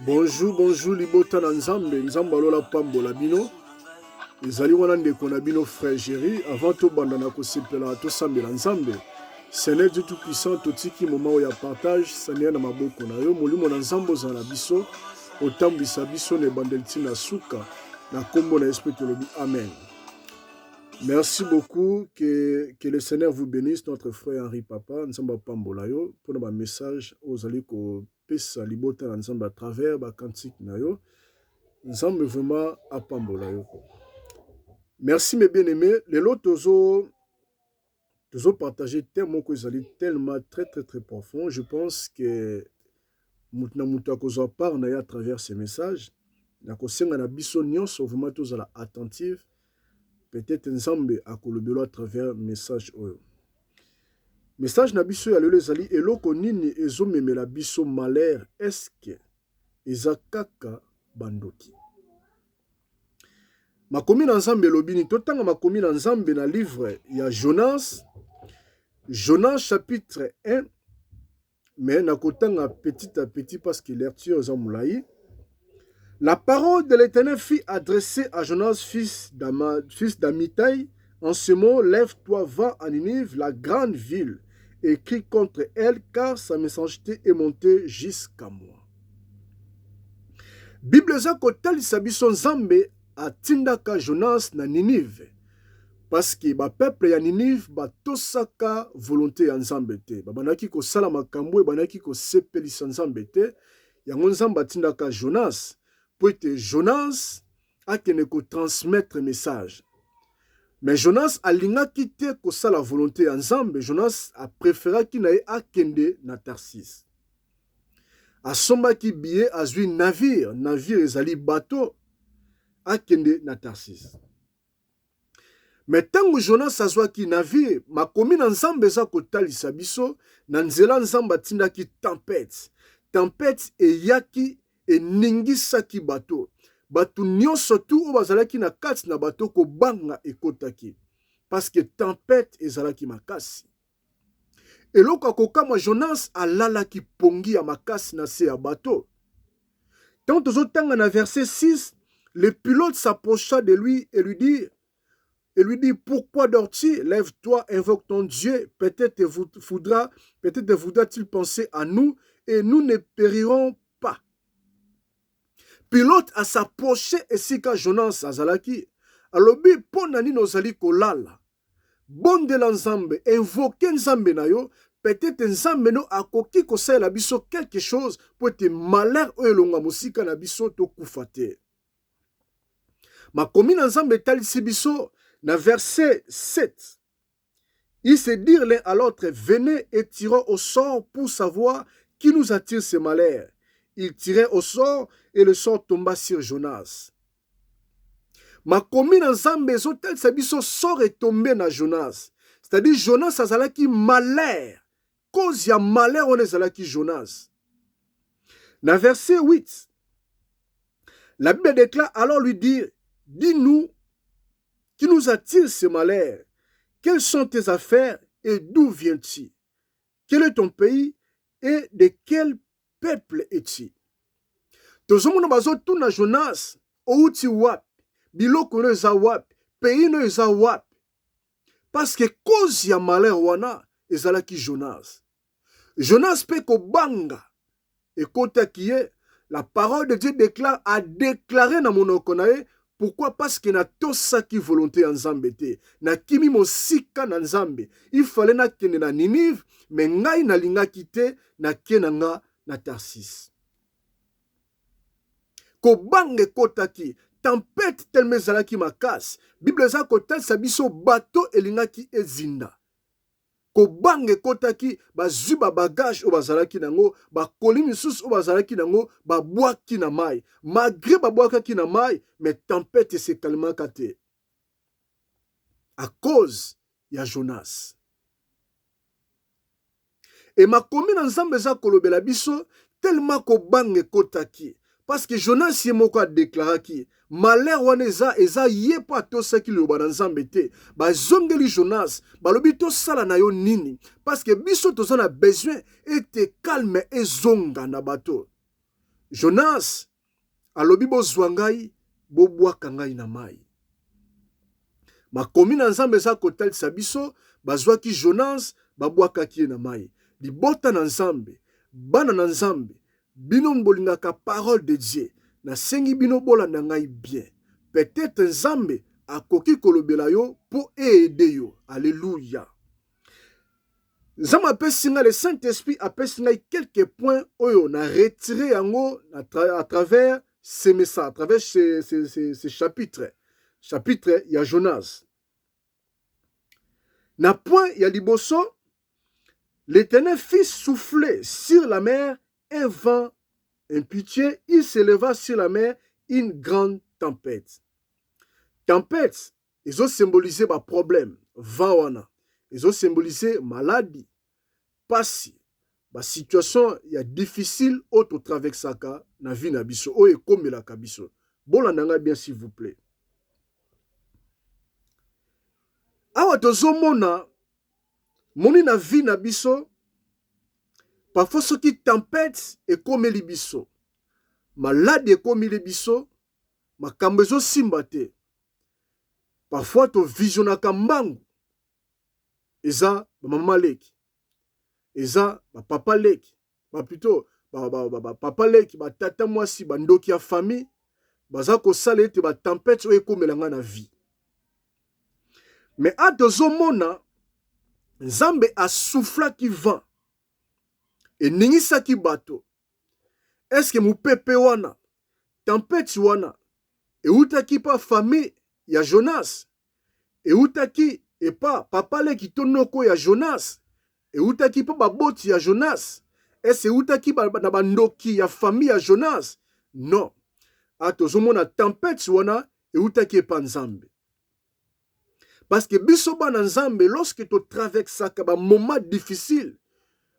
Bonjour, bonjour, libota na nzambe, nzambe alola pambola bino. Ezali wana ndeko na bino frère Géry, avant to banda na kosepela to sambela nzambe. Seigneur Dieu tout-puissant, totiki moment ya partage, Seigneur na maboko na yo, molimo na nzambo za na biso, otambisa biso ne bandelti na suka, na kombo na esprit tolobi, amen. Merci beaucoup, que le Seigneur vous bénisse, notre frère Henri Papa, nzamba pambola yo, pour nos messages, aux alliés ko pesa libota na nzambe à travers ba cantique na yo, nzambe vraiment à pambola yo. Merci mes bien-aimés, les lots tozo partagé tellement que zali tellement très profond. Je pense que mutna muta kozo par na ya à travers ces messages, na kosenga na biso nyonso vraiment tozala attentive. Peut-être nzambe akolobelo à travers message oyo. Message na biso ya lelo ezali eloko nini ezomemela biso malheur eske ezakaka bandoki. Makomi na nzambe lobini totanga makomi na nzambe na livre ya Jonas chapitre 1, mais nakotanga petit à petit parce que lecture est moulaï. La parole de l'Éternel fut adressée à Jonas, fils d'Amitai, en ce mot, lève-toi, va à Ninive, la grande ville, et crie contre elle, car sa messagerie est montée jusqu'à moi. Bible za kotali sabiso nzambe atindaka Jonas na Ninive, parce que ba peuple ya Ninive ba tosaka volonté ya nzambe te, ba banaki ko sala makambo, banaki ko sepelisa nzambe te, yango nzambe atindaka Jonas. Poite Jonas a kene ko transmettre message. Mais Jonas a linga kite ko sa la volonté en nzambe. Jonas a préféré ki na a kende na Tarsis. A somba ki biye azui navire ezali bateau a kende na Tarsis. Mais tango Jonas azwa ki navire, makomi na nzambe za ko talisa biso, na nzela nzamba tinda ki tempête. Tempête e yaki et ningisaki bato. Bato nyonso tu o bazalaki na kati na bato ko banga ekotaki. Parce que tempête ezalaki makasi. Eloko akokama Jonas alalaki pongi ya makasi na se ya bato. Tant tozotanga na verset 6, le pilote s'approcha de lui et lui dit, pourquoi dors-tu? Lève-toi, invoque ton Dieu. Peut-être voudra-t-il penser à nous et nous ne périrons pas. Pilote a s'approché esika Jonas azalaki. Alobi ponani nozali kolala. Bonde la nzambe, invoque nzambe na yo, peut-être nzambe no akoki kosala biso quelque chose pour te malheur oyelonga musika na biso to kufate. Makomi na nzambe talisi biso na verset 7. Ils se dirent l'un à l'autre, venez et tirons au sort pour savoir qui nous attire ce malheur. Il tirait au sort et le sort tomba sur Jonas. Makomi na nzambe zotel sabiso sort est tombé na Jonas. C'est-à-dire Jonas azalaki malheur. Cause ya malheur on ezalaki Jonas. Na verset 8. La Bible déclare alors lui dire, dis-nous qui nous attire ce malheur. Quelles sont tes affaires et d'où viens-tu? Quel est ton pays et de quel peuple es-tu? Tozomona bazotuna Jonas outi wap biloko no eza wap pays no eza wap parce que cause ya malheur wana ezalaki Jonas pe ko banga ekota kiye la parole de Dieu a déclaré na monoko na ye. Pourquoi? Parce que na tosaki volonté en nzambe te na kimi mosika na nzambe il fallait na kende na Ninive mais ngai na linga kite na kenanga na Tarsis. Ko bange kotaki tempête telme zalaki makas. Bible za kotal sabiso bato elingaki ezinda. Ko bange kotaki bazuba bagage o bazalaki nango, ba koli misusu o bazalaki nango, ba boaki na mai. Malgré ba boakaki na mai, mais tempête se calmaka te. À cause ya Jonas. Et makomi na nzambe za kolobela biso tellement ko bange kotaki. Parce que Jonas ye moko a déclaré ki malheur wana eza ye pa tosaki loba na nzambe te. Ba zongeli Jonas, ba lobi to sala na yo nini. Parce que biso tozana besoin ete calme et zonga na bato. Jonas alobi bozwa ngai bobwaka ngai na mai. Makomi na Nzambe eza kotalisa biso bazwaki Jonas babwakaki ye na mai. Libota na Nzambe, bana na Nzambe, bino bolingaka parole de Dieu, nasengi bino bolanda ngai bien. Peut-être Nzambe akoki kolobela yo po aider yo. Alléluia. Nzambe apesi ngai, le Saint-Esprit apesi ngai quelques points oyo na retiré yango à travers ces messages, à travers ces chapitres. Chapitre ya Jonas. Na point ya liboso, l'Éternel fit souffler sur la mer un vent impétueux, il s'éleva sur la mer une grande tempête. Tempête, ils ont symbolisé ma problème, vent wana. Ils ont symbolisé maladie, pasi, ma situation ya difficile auto traversaka na vie na biso, oye komela ka biso. Bolandanga bien s'il vous plaît. Awa tozomona moni na vie na biso parfois soki tempête ekomeli biso, malade ekomeli biso, makambo ezosimba te. Parfois to visionaka mbangu eza mama leki, eza papa leki, plutôt papa leki, tata mwasi, bandoki ya famille, baza kosala ete ba tempête oyo ekomelanga na vie. Mais atozomona Nzambe asoufflaki vent eningisaki bato. Est-ce que mupepe wana, tempête wana, eutaki pa famille ya Jonas, eutaki epa papa leki tonoko ya Jonas, eutaki pa baboti ya Jonas, est-ce eutaki na bandoki ya famille ya Jonas? Non. Atozomona tempête wana eutaki epa Nzambe. Parce que biso bana Nzambe, lorsque tu traverses un moment difficile,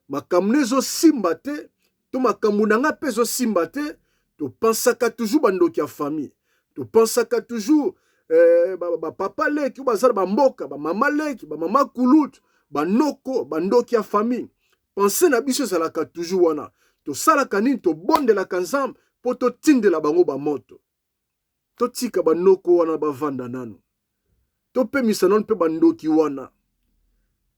makambo ezo simba te, to makambo nanga pe ezo simba te, tu pensaka toujours bandoki ya famille, tu pensaka toujours papa leki, bazala bamboka, mama leki, mama kulutu, banoko, bandoki ya famille. Pense na biso ezalaka toujours wana. To salaka nini to bondelaka Nzambe po to tindela bango ba moto. To tika banoko wana bavanda nanu. To pe misanon pe bandoki wana.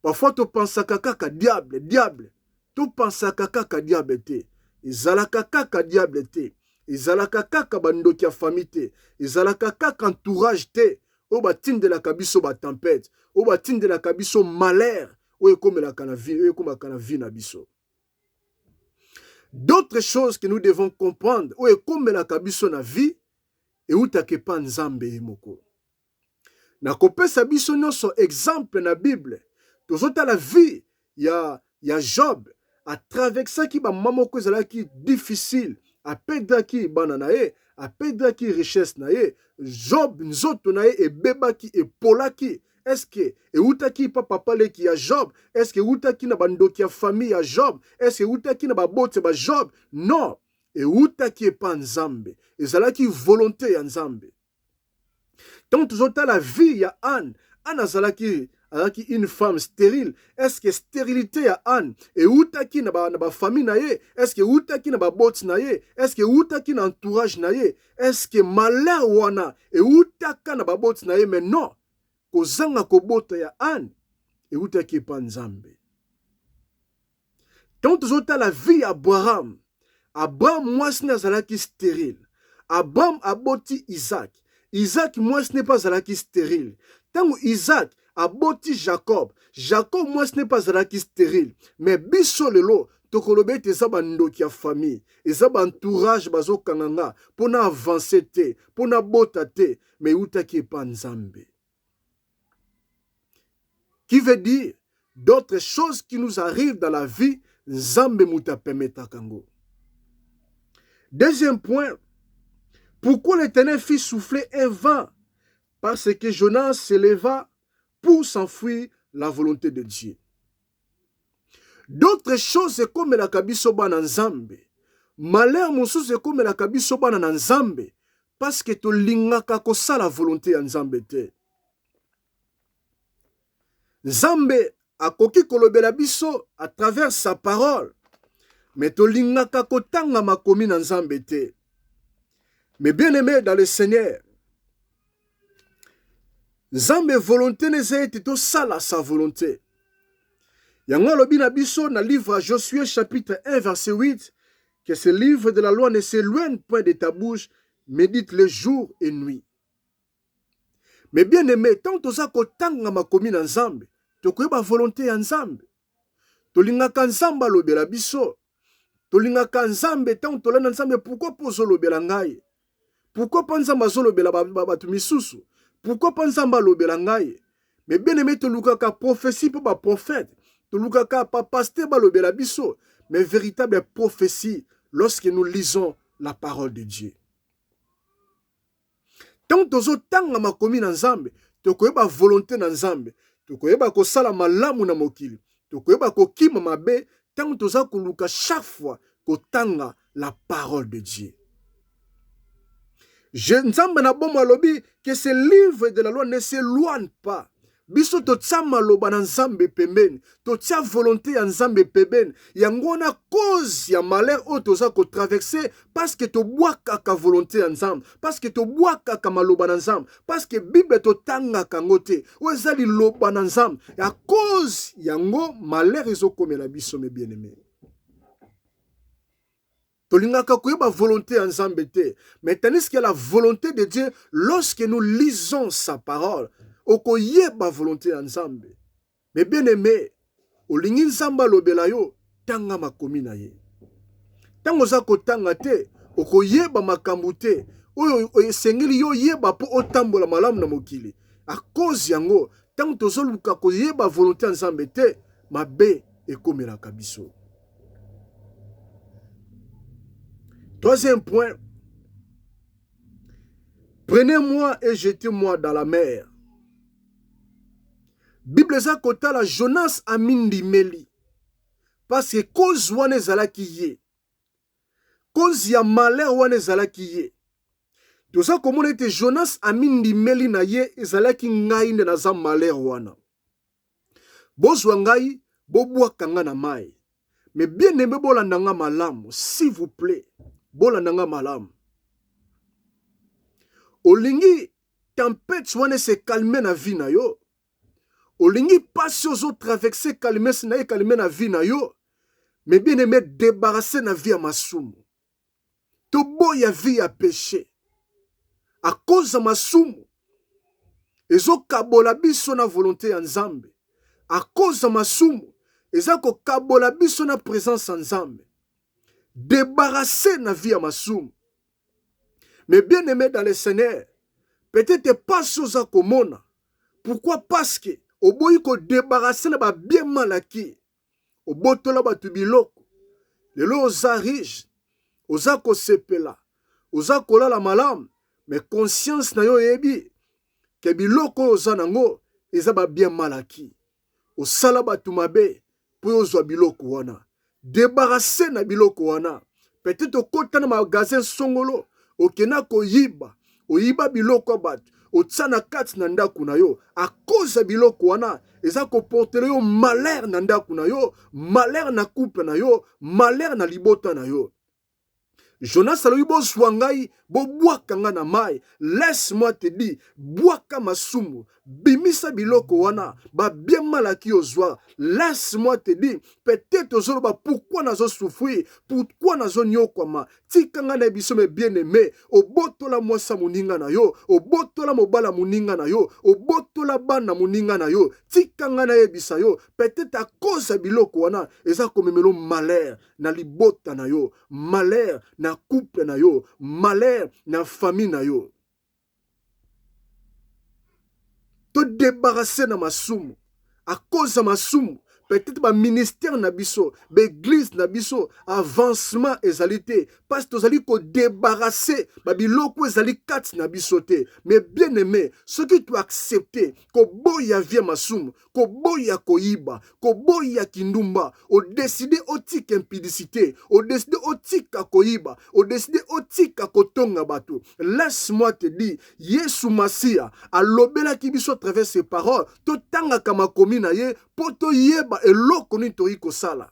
Parfois to pensaka kaka diable, diable. To pensaka kaka diable te. Ezalaka kaka diable te. Ezalaka kaka bandoki ya famille te. Ezalaka kaka entourage te. O batindelaka biso ba tempête. O batindelaka biso malheur. O ekomelaka na vie, o ekomaka na vie na biso. D'autres choses que nous devons comprendre. O ekomelaka biso na vie. E utake pa Nzambe moko. Na kopesa biso nyonso exemple na Bible. Tozota la vie ya Job a traversaki ba mamoko ezalaki difficile, a pedaki bana na ye, a pedaki richesse na ye. Job nzoto na ye ebebaki epolaki. Est-ce que eutaki pa papa leki ya Job? Est-ce que eutaki na bandoki ya famille ya Job? Est-ce que eutaki na babote ba Job? Non. Eutaki pa Nzambe. Ezalaki volonté ya Nzambe. Tant que la vie ya Anne, Anne azalaki une femme stérile. Est-ce que stérilité ya Anne et utaki na ba famille na ye? Est-ce que utaki na ba bot na ye? Est-ce que utaki na entourage na ye? Est-ce que malheur wana et utaka na ba bot na ye? Mais non, kozanga kobota ya Anne et utaki pa Nzambe. Tant que la vie ya Abraham, Abraham mwasi azalaki stérile. Abraham aboti Isaac. Isaac, moi, ce n'est pas alaki stérile. Tant que Isaac aboti Jacob, Jacob, moi, ce n'est pas alaki stérile. Mais biso lelo, tokolobe te za bandoki ya famille, eza ba entourage bazo kanganga, pona avancer te, pona bota te, mais utaki pa Nzambe. Qui veut dire d'autres choses qui nous arrivent dans la vie, Nzambe muta permeta kango. Deuxième point. Pourquoi l'Éternel fit souffler un vent? Parce que Jonas s'éleva pour s'enfuir la volonté de Dieu. D'autres choses, c'est comme la kabiso bana Nzambe. Malheur mosusu, c'est comme la kabiso bana Nzambe. Parce que to lingaka kosa la volonté ya Nzambe te. Nzambe akoki kolobela biso à travers sa parole. mais tolingaka kotanga makomi na Nzambe te. Mais bien aimé dans le Seigneur, Nzambe volonté neze ete tosala sa volonté. Yango alobi na biso na livre à Josué chapitre 1 verset 8 que ce livre de la loi ne s'éloigne point de ta bouche, médite-le jour et nuit. Mais bien aimé, tant toza kotanga makomi na Nzambe, tokoyeba volonté ya Nzambe. Tolingaka Nzambe alobela biso. Tolingaka Nzambe tant tolanda Nzambe pourquoi pozolobela ngai? Pourquoi pas Nzambe azolobela bato misusu? Pourquoi pas Nzambe alobela ngai? Mais bien aimé, tolukaka prophétie pour ba prophète. Tolukaka pa pasteur balobela biso. Mais véritable prophétie lorsque nous lisons la parole de Dieu. Tant tozo tanga makomi na Nzambe, tokoyeba volonté na Nzambe, tokoyeba kosala malamu na mokili, tokoyeba kokima mabe, tant toza koluka chaque fois kotanga la parole de Dieu. Nzambe na bomo alobi que ce livre de la loi ne s'éloigne pas. Biso totia maloba na Nzambe pembeni, totia volonté ya Nzambe pembeni, yango na cause ya malheur o toza ko traverser parce que tobwakaka volonté ya Nzambe, parce que tobwakaka maloba na Nzambe, parce que Bible totangaka ngo te, o eza liloba na Nzambe, ya cause yango malheur ezokomela biso mes bien-aimés. Tolingaka koyeba volonté ya Nzambe te, mais tandis que la volonté de Dieu, lorsque nous lisons sa parole, okoyeba volonté ya Nzambe. Mais bien aimé, olingi Nzambe alobela yo, tanga makomi na ye. Tango za kotanga te, okoyeba makambo te, oyo esengeli yo yeba po otambola malamu na mokili. A cause yango, tango tozoluka koyeba volonté ya Nzambe te, mabe ekomelaka biso. Troisième point, prenez-moi et jetez-moi dans la mer. Bible za kotala Jonas amindi meli. Parce que cause wane ezalaki ye. Cause ya malheur wane ezalaki ye. Toza komona ete Jonas amindi meli na ye ezalaki ngai nde naza malheur wana. Bozwa ngai, bobwaka nga na mai. Mais bien aimé bolanda nga malamu, s'il vous plaît. Bolanda nga malamu. Olingi tempête wane se calmer na vie na yo. Olingi passe aux autres traverser calmer na vie na yo. Mais bien aimé débarrasser na vie à masumu. Tobo ya vie à péché. À cause de masumu. Ezo kabola biso na volonté ya Nzambe. À cause de masumu. Ezo kabola biso na présence en Nzambe. Débarrasser na vie à masumu. Mais bien aimé dans le Seigneur, peut-être pas chose à komona. Pourquoi? Parce que oboyi ko débarrasser na ba bien malaki. Obotola ba tubiloko. Lelo oza riche. Oza ko sepela. Oza kolala malamu. Mais conscience na yo yebi. Ke biloko oza nango. Eza ba bien malaki. Osala ba tumabe. Po ozwa biloko wana. Débarrasser na biloko wana. Peut-être okota na magasin songolo. Okena ko yiba. Oyiba biloko batu. Otsana kati na ndaku na yo. A cause ya biloko wana. Eza ko portele yo malheur na ndaku na yo. Malheur na couple na yo. Malheur na libota na yo. Jonas alobi bozwa ngai, bobwaka nga na mai. Laisse-moi te dire, bwaka masumu, bimisa biloko wana, ba bien malaki ozwa. Laisse-moi te dire, peut-être ozoloba pourquoi nazo souffrir, pourquoi nazo nyokwama. Tika nga na biso me bien aimé, obotola mwasa muninga na yo, obotola mobala muninga na yo, obotola bana muninga na yo. Tika nga na yebisa yo, peut-être à cause ya biloko wana, eza komemelo malheur na libota na yo, malheur na couple na yo, malheur na famille na yo. To débarrasser na masumu. À cause de masumu, peut-être ba ministère na biso, ba église na biso, avancement ezalité. Parce que tozali ko débarrasser ba biloko ezali kati na biso te. Mais bien aimé, ce que tu accepter, ko boya via masumu, ko boya koyiba, ko boya kindumba, o décider otik impudicité, o décider otik koyiba, o décider otik kotonga bato. Laisse-moi te dire, Yesu Masia, alobela ki biso à travers ses paroles, to tanga kama komi na ye, poto yeba eloko ni toyi kosala.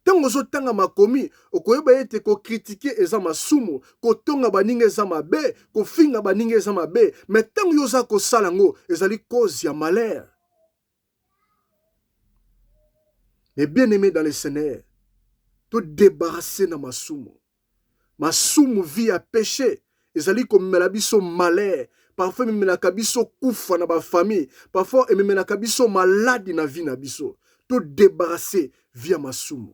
Tango ozotanga makomi okoyeba ete ko critiquer eza masumu, ko tonga baninga eza mabe, ko finga baninga eza mabe, mais tango yoza ko salango ezali cause ya malheur. Mais bien aimé dans le Seigneur, to débarrasser na masumu. Masumu vie à péché, ezali ko mela biso malheur. Parfois memelaka biso kufa na ba famille, parfois memelaka biso malade na vie na biso. To débarrasser via masumu.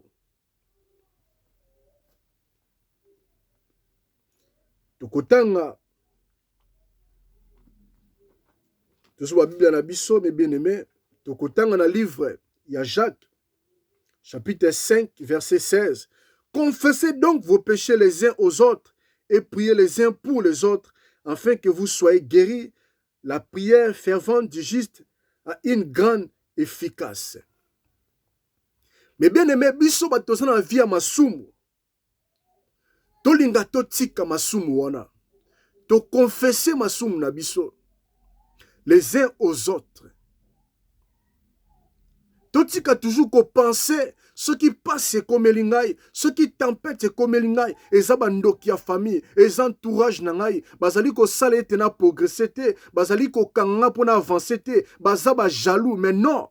Tokotanga tozo Bible na biso, mes bien-aimés, tokotanga na livre ya Jacques chapitre 5 verset 16. Confessez donc vos péchés les uns aux autres et priez les uns pour les autres afin que vous soyez guéris. La prière fervente du juste a une grande efficace. Mais bien aimé, biso batoza na vie ya masumu. Tolinga totika masumu wana. To confesser masumu na biso les uns aux autres. Totika toujours ko penser ce qui passe comme elingai, ce qui tempête comme elingai, eza bandoki ya famille, eza entourage na ngai, bazali ko sala ete na progresser te, bazali ko kanga pona avancer te, baza ba jaloux, mais non.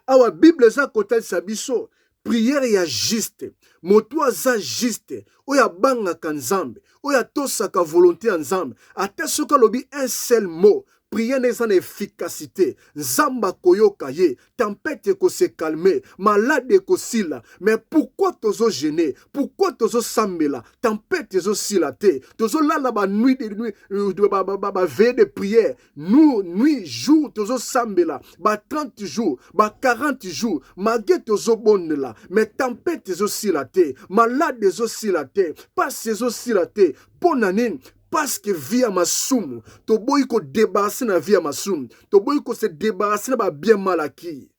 Awa Bible eza kotalisa biso prière ya juste, moto aza juste, oya bangaka Nzambe, oya tosaka volonté ya Nzambe, ata soka lobi un seul mot. Prière n'est en efficacité. Zamba koyoka ye. Tempête ko se calmer. Malade ko sila. Mais pourquoi tozo gêner? Pourquoi tozo sambela? Tempête tozo silate. Tozo lala ba nuit de nuit. Ba veille de prière. Nous, nuit, jour, tozo sambela. Ba 30 jours. Ba 40 jours. Magé tozo bonela. Mais tempête tozo silate. Malade tozo silate. Pas tozo silate. Ponanine. Parce que via masumu, to boy ko débarrasser na via masumu, to boy ko se débarrasser na ba bien malaki.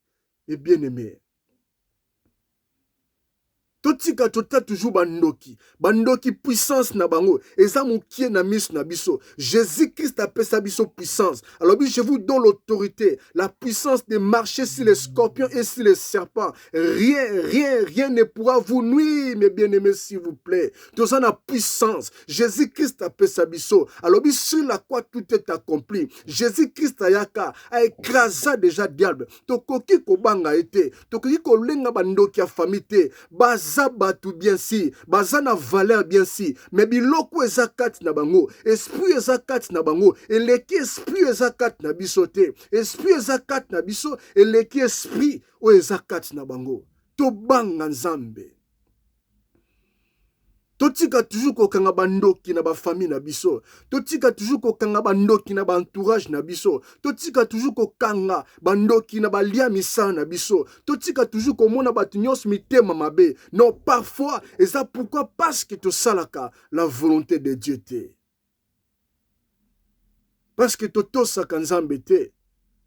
Et bien aimé. Totika tota toujours bandoki puissance na bango, eza mukie na miso na biso. Jésus-Christ a pesa biso puissance. Alors je vous donne l'autorité, la puissance de marcher sur les scorpions et sur les serpents. Rien ne pourra vous nuire, mes bien-aimés, s'il vous plaît. Tous en a puissance. Jésus-Christ a pesa biso. Alors sur la croix tout est accompli. Jésus-Christ a écrasé déjà diable. Tokoki ko banga ete, tokoki ko lenga bandoki a famille te. Baza batu bien si, baza na valeur bien si, mais biloko eza kati na bango, esprit eza kati na bango, eleki esprit eza kati na biso te, esprit eza kati na biso, eleki esprit o eza kati na bango. To banga Nzambe. Totika toujours ko kanga bandoki na ba famille na biso. Totika toujours ko kanga bandoki na ba entourage na biso. Totika toujours ko kanga bandoki na ba lia misana na biso. Totika toujours ko mona batu nyos mitema mabe. Non, parfois, et ça pourquoi? Parce que to salaka la volonté de Dieu te. Parce que to saka Nzambe te.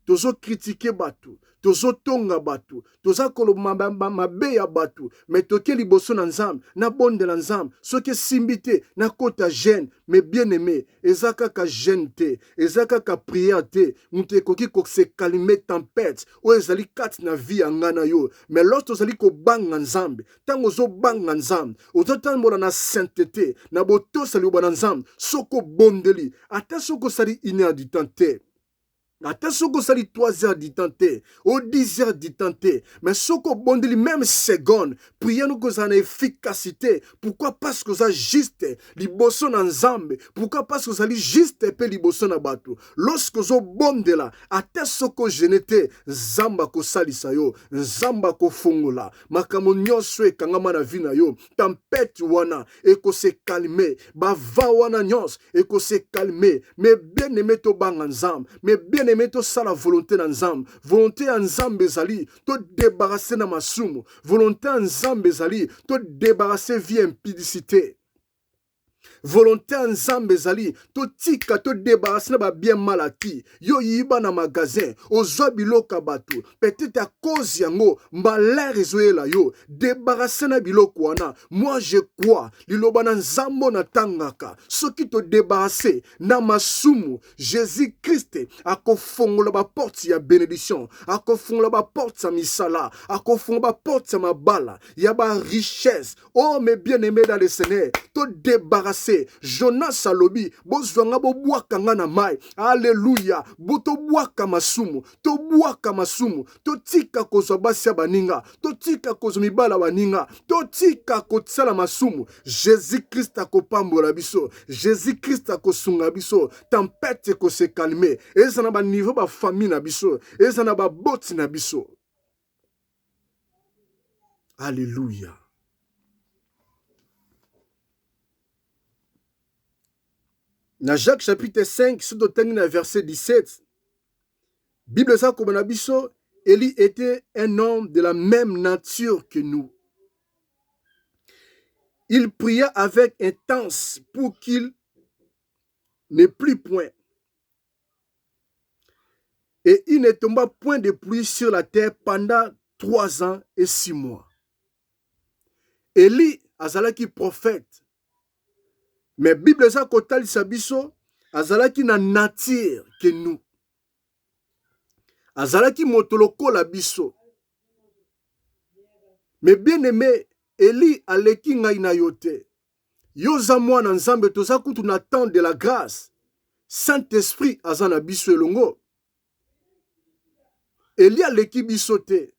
Tozo critiquer batu, tozo tonga batu, toza kolo mabe ya batu, mais toke liboso na Nzambe, na bonde na Nzambe, soke simbite, na kota gêne, mais bien aimé, ezaka ka gêne te, ezaka ka prière te, mute koki ko se calmer tempête, o ezali kati na vie ngana yo, mais lorsque tozali ko banga Nzambe, tango zo banga Nzambe, ozo tambola na sainteté, na boto sali ba Nzambe, soko bondeli, ata soko sali 1 heure du temps te. Ata soko sali 3 heures du temps te, ou 10 heures du temps te, mais soko bondeli même seconde, prière nous cause en efficacité. Pourquoi? Parce que ça juste liboso na Nzambe. Pourquoi? Parce que ça juste pe liboso na batu. Lorsque zo bondela, ata soko genete, Nzamba ko salisa yo, Nzamba ko fongola, makambo nyonso ekangama na vie na yo, tempête wana eko se calmer, bava wana nyonso eko se calmer, mais bien aimé to banga Nzambe, mais bien aimé to sala volonté na Nzambe, volonté ya Nzambe ezali to débarrasser na masumu, volonté ya Nzambe ezali to débarrasser vie impudicité. volonté ya nzambe ezali totika todebarase na babien malaki yo yiba na magasin ozwa biloko ya bato peut-être à cause yango malheur ezoyela yo debarase na biloko wana. Moi je crois liloba na nzambo na tangaka soki todebarase na masumu Jésus Christ akofongola baporte ya bénédiction, akofongola baporte ya misala, akofongola baporte ya mabala ya ba richesse. Oh mes bien-aimés dans le Seigneur, to débarrasser Jonas alobi bozwanga bobwaka nga na mai. Alléluia. Boto bwaka masumu, to bwaka masumu, to tika kozwa basi ya baninga, to tika kozwa mibala baninga, to tika kotsala masumu. Jésus Christ akopambola biso, Jésus Christ akosunga biso, tempête ko se calmer. Eza na ba niveau ba famille na biso, eza na ba boti na biso. Alléluia. Dans Jacques chapitre 5, si tu as verset 17, Bible ça comme biso, Élie était un homme de la même nature que nous. Il pria avec intense pour qu'il n'ait plus point. Et il ne tomba point de pluie sur la terre pendant 3 ans et 6 mois. Élie azalaki prophète. Mais Bible ça kotali sabiso azalaki na nature que nous. Azalaki motoloko la biso. Mais bien aimé, Élie aleki ngai na yote. Yoza mwana nzambe toza kutu na temps de la grâce. Saint-Esprit azana biso elongo. Élie aleki biso te.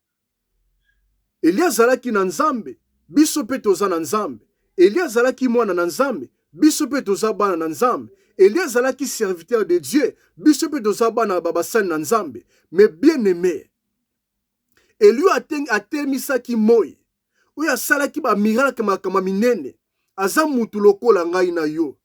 Élie azalaki na nzambe, biso pe toza na nzambe. Élie azalaki mwana na nzambe, biso pe toza bana na nzambe. Élie azalaki serviteur de Dieu, biso pe toza bana babasani na nzambe. Mais bien aimé, Élie atemisaki moi. Oyo asalaki ba miracle makama minene. Aza mutu lokola ngai na yo.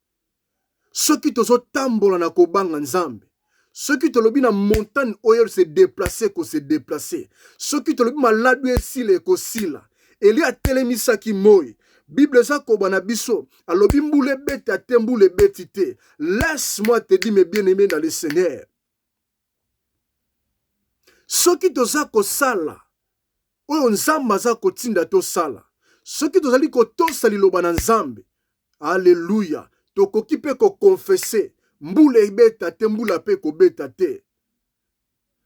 Soki tozo tambola na kobanga nzambe. Soki tolobi na montagne oyo se déplacer ko se déplacer. Soki tolobi maladu esile ko sila. Élie atelemisaki moi. Bible ça kobana biso alobi mbule beti ate mbule beti te. Laisse-moi te dire mes bien-aimés dans le Seigneur. Soki toza ko sala oyo nzambe aza kotinda to sala. Soki tozali kotosa liloba na nzambe. Alléluia. Tokoki pe ko confesser mbule beta te mbula pe ko beta te.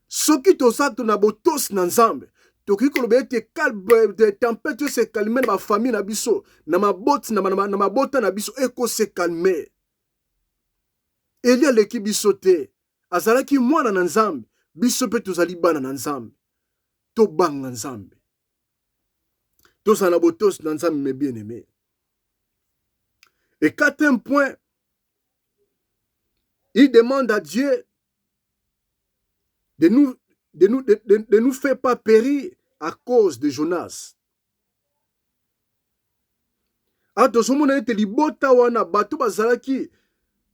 Soki toza tona botos na nzambe. Tokoki koloba ete calme de tempête se calmer na ba famille na biso, na mabota na mabota na biso eko se calmer. Elia leki biso te. Azalaki mwana na nzambe, biso pe tozali bana na nzambe. To banga nzambe. Toza na botos na nzambe mes bien-aimés. Et quatrième point, il demande à Dieu de nous faire pas périr à cause de Jonas. Atosomona ete libota wana bato bazalaki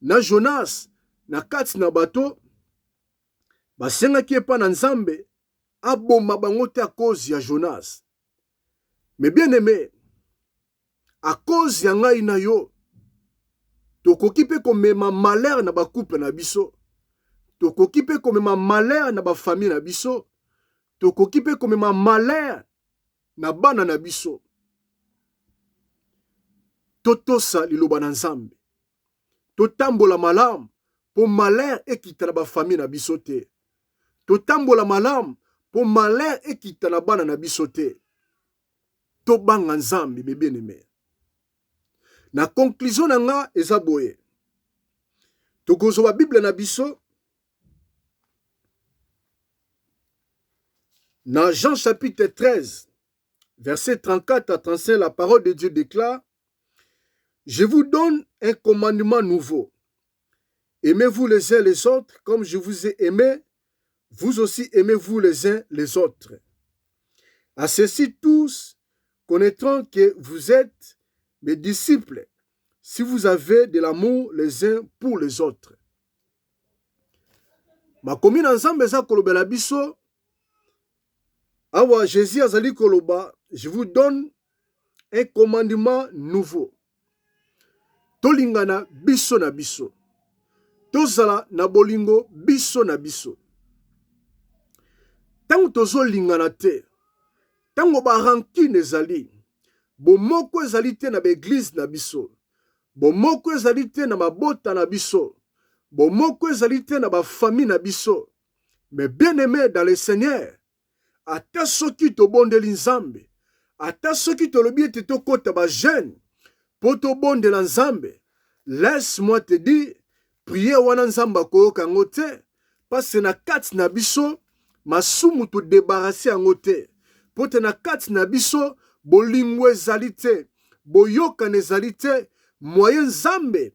na Jonas na kati na bato basengaki epa na nzambe aboma bango te à cause ya Jonas. Mais bien aimé, à cause ya ngai na yo tokoki pe komema malheur na ba couple na biso. Tokoki pe komema malheur na ba famille na biso. Tokoki pe komema malheur na bana na biso. Totosa liloba na nzambe. Totambola malamu po malheur ekita na ba famille na biso te. Totambola malamu po malheur ekita na bana na biso te. Tobanga nzambe mes bien-aimés. Na conclusion na nga eza boye. Tokozwa Bible na biso. Dans Jean chapitre 13, verset 34 à 35, la parole de Dieu déclare: je vous donne un commandement nouveau. Aimez-vous les uns les autres comme je vous ai aimé. Vous aussi aimez-vous les uns les autres. À ceci tous connaîtront que vous êtes mes disciples si vous avez de l'amour les uns pour les autres. Makomi na nzambe za kolobela biso. Awa Jésus azali koloba, je vous donne un commandement nouveau. tolingana biso na biso. Tozala na bolingo biso na biso. Tango tozo lingana te, tango ba rancune ezali, bomoko ezali te na l'église na biso, bomoko ezali te na mabota na biso, bomoko ezali te na ba famille na biso. Mais bien aimé dans le Seigneur, ata soki tobondeli Nzambe, ata soki tolobi ete tokota ba jeune, po tobondela Nzambe, laisse-moi te dire, prier wana Nzambe akoyoka yango te, parce na kati na biso, masumu to débarrasser yango te. Po te na kati na biso, bolingo ezali te, boyokana ezali te, moyen Nzambe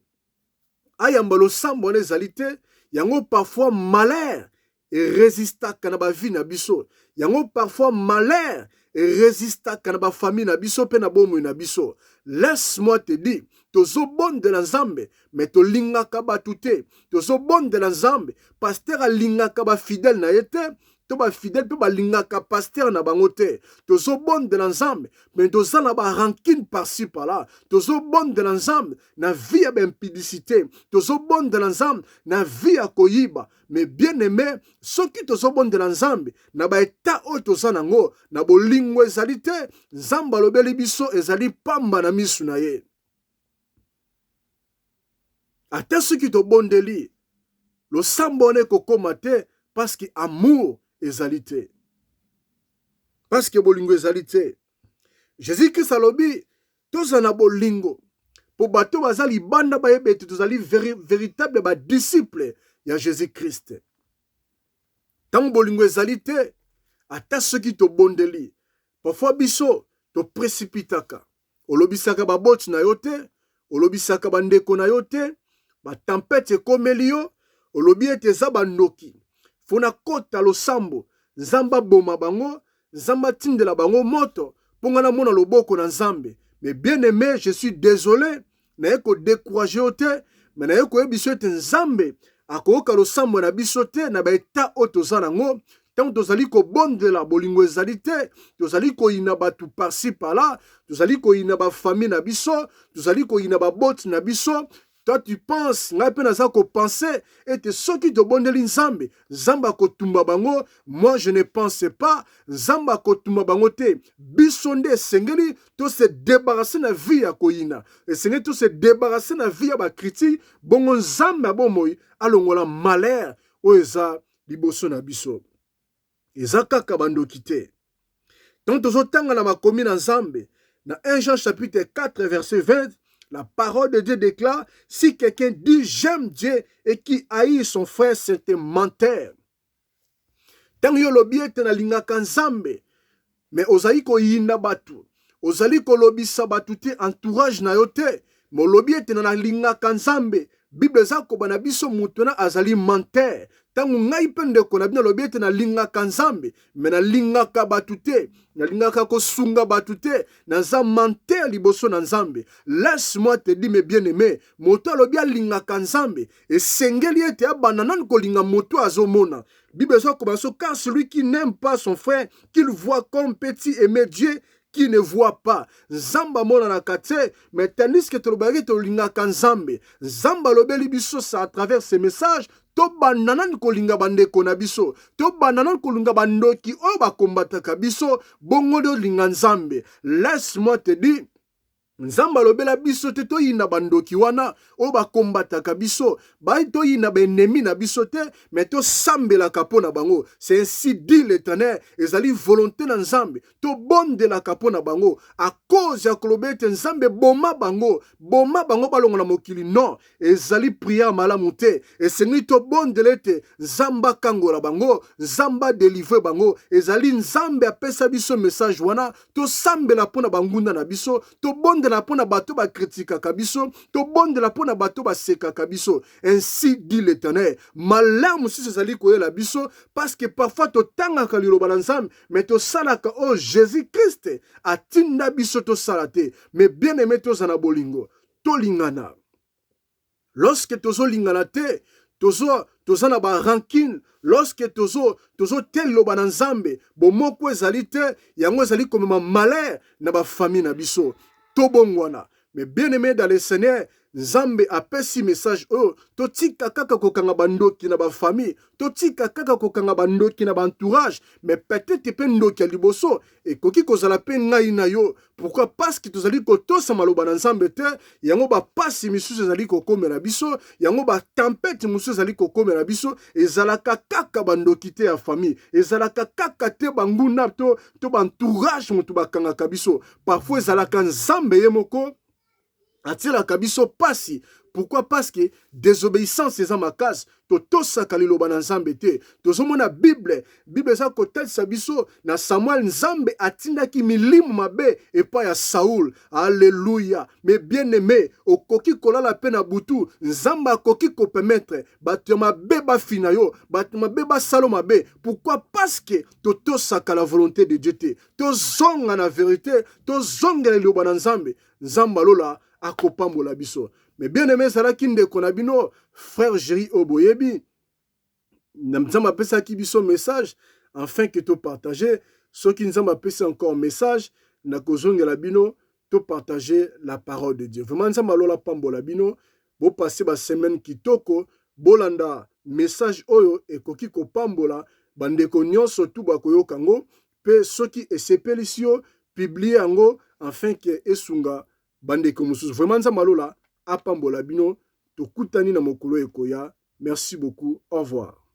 ayamba losambo wana ezali te, yango parfois malheur et résistaka na ba vie na biso. Yango parfois malheur et résistaka na ba famille na biso pe na bomoi na biso. Laisse-moi te dire, tozo bonde na Nzambe, mais to lingaka batu te. Tozo bonde na Nzambe, pasteur a lingaka ba fidèle na yete, to ba fidèle pe ba lingaka pasteur na bango te. Tozo bonde na Nzambe, mais toza na ba rancune par-ci par-là. Tozo bonde na Nzambe, na vie ya impudicité. Tozo bonde na Nzambe, na vie ya koyiba. Mais bien aimé, soki tozo bonde na Nzambe, na ba état o toza nango, na bolingo ezali te, Nzambe alobeli biso ezali pamba na misu na ye. Ata soki to bondeli, lo sambone kokoma te, parce que amour ezali te. Parce que bolingo ezali te. Jésus-Christ alobi, toza na bolingo. Po bato bazali banda ba yebete, tozali véritable ba disciple ya Jésus-Christ. Tango bolingo ezali te, ata soki to bondeli. Parfois biso, to précipitaka. Olobisaka ba boti na yo te, olobisaka ba ndeko na yo te, ba tempête ekomeli yo, olobi ete eza bandoki. Fona kota losambo, Nzamba boma bango, Nzamba tindela bango moto, pongana mona loboko na Nzambe. Mais bien aimé, je suis désolé, na yeko décourager yo te, mais na yeko yebiso ete Nzambe, akoyoka losambo na biso te, na ba eta o toza nango, tant tozali ko bondela bolingo ezali te, tozali ko ina batu par-ci par-là, tozali ko ina ba famille na biso, tozali ko ina ba boti na biso. Toi tu penses, ngai pe naza ko penser, ete soki to bondeli Nzambe, Nzamba ko tumba bango, moi je ne pense pas, Nzamba ko tumba bango te, bisonde sengeli, to se débarrasser na vie ya koyina, sengeli to se débarrasser na vie ya ba critique, bongo Nzambe abomoyi, alongola malheur, o eza liboso na biso. Eza kaka bandoki te. Tant tozotanga na makomi na Nzambe, na 1 Jean chapitre 4 verset 20, la parole de Dieu déclare, si quelqu'un dit j'aime Dieu et qui haït son frère, c'est un menteur. Tant yo lobi ete na lingaka Nzambe, mais ozali ko yina batu, ozali ko lobisa batu te entourage na yo te, mais lobi ete na lingaka Nzambe, Bible za ko bana biso mutu na azali menteur. Tangu ngai pende ko na bina lobi ete na lingaka Nzambe, mais na lingaka batu te, na lingaka ko sunga batu te, na za menteur liboso na Nzambe. Laisse-moi te dire mes bien-aimés, moto lobi lingaka Nzambe, et sengeli ete abana nan ko linga moto azomona. Bible za ko baso, car celui qui n'aime pas son frère, qu'il voit comme petit aimer Dieu, qui ne voit pas. Nzamba mona na kate, mais tandis que tolobaki tolingaka Nzambe. Nzamba lobeli biso ça à travers ces messages. To bananan kolinga bandeko na biso. To bananan kolinga bandoki o bakombataka biso. Bongo de linga Nzambe. Laisse-moi te dire, Nzamba lobela biso te to yina bandoki wana o bakombataka biso bai to yina benemi na biso te mais to sambela kapo na bango. C'est ainsi dit l'Éternel, ezali volonté na Nzambe to bondela kapo na bango à cause ya kolobete Nzambe boma bango balongo na mokili. Non, ezali prière malamu te, et sengi to bondelete Nzamba kangola bango, Nzamba délivrer bango. Ezali Nzambe apesa biso message wana to sambela pona bangunda na biso, to bonde la pona bato ba critique kabiso, to bonde la pona bato ba seka kabiso. Ainsi dit l'Éternel. Malamu si ezali koyela biso, parce que parfois to tanga kalilo balanzam, mais to salaka oh Jésus-Christ atinda biso to salate. Mais bien aimé to zana bolingo, to lingana. Lorsque tozo lingana te, tozo na ba rancune, lorsque tozo telo ba Nzambe, bo moko ezali te, yango ezali comme malheur na ba famille na biso. Tobongwana. Mais bien aimé dans le Seigneur, Nzambe apesi message oh totika kaka kokanga bandoki na ba famille, totika kaka kokanga bandoki na ba entourage, mais peut-être pe ndoki ya liboso et koki kozala pe ngai na yo. Pourquoi? Parce que tozali kotosa maloba na Nzambe te, yango ba pasi misusu ezali kokomela biso, yango ba tempête misusu ezali kokomela biso, ezalaka kaka bandoki te ya famille, ezalaka kaka te banguna to ba entourage moto bakangaka biso. Parfois ezalaka Nzambe ye moko atila kabiso pasi. Pourquoi? Parce que désobéissance eza makasi. Totosaka liloba na Nzambe te. Tozomona Bible eza kotalisa biso na Samuel Nzambe atindaki milimu mabe epai ya Saul. Alléluia. Mais bien aimé, okoki kolala pe na butu, Nzambe akoki ko permettre bato mabe bafina yo, bato mabe basalo mabe. Pourquoi? Parce que totosaka la volonté de Dieu te. Tozonga na vérité, tozonga liloba na Nzambe. Nzamba lola akopambola biso. Mais bien aimé, salaki ndeko na bino, frère Jerry Oboyebi, Nzamba pesa ki biso message, afin que to partager, ceux qui Nzamba pesa encore message, na kozonga la bino, to partager la parole de Dieu. Vraiment Nzamba lola pambola bino, bo passer ba semaine kitoko, bolanda message oyo ekoki ko pambola, bandeko nyonso tu bakoyo kango, pe ceux qui esepelisi publier yango, afin que esunga bandeko mususu. Vraiment Nzamba lola apambola bino, tokutani na mokolo ekoya. Merci beaucoup. Au revoir.